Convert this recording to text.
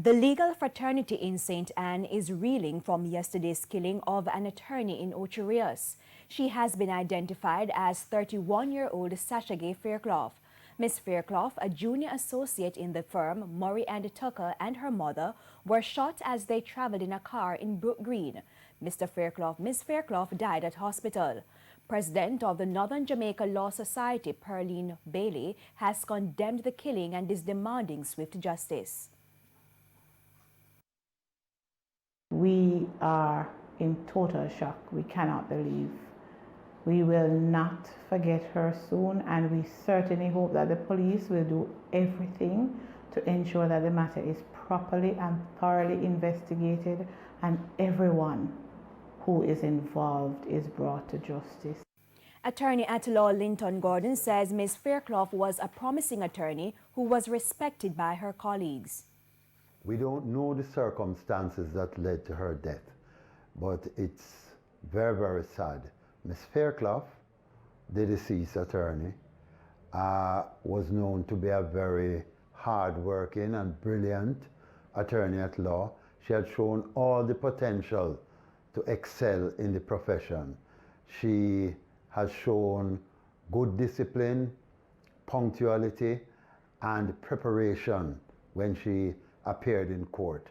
The legal fraternity in St. Anne is reeling from yesterday's killing of an attorney in Ocho Rios. She has been identified as 31-year-old Sashage Fairclough. Miss Fairclough, a junior associate in the firm, Murray and Tucker, and her mother were shot as they traveled in a car in Brook Green. Miss Fairclough died at hospital. President of the Northern Jamaica Law Society, Pearline Bailey, has condemned the killing and is demanding swift justice. We are in total shock. We cannot believe. We will not forget her soon, and we certainly hope that the police will do everything to ensure that the matter is properly and thoroughly investigated and everyone who is involved is brought to justice. Attorney at law Linton Gordon says Ms. Fairclough was a promising attorney who was respected by her colleagues. We don't know the circumstances that led to her death, but it's very, very sad. Ms. Fairclough, the deceased attorney, was known to be a very hard-working and brilliant attorney at law. She had shown all the potential to excel in the profession. She has shown good discipline, punctuality, and preparation when she appeared in court.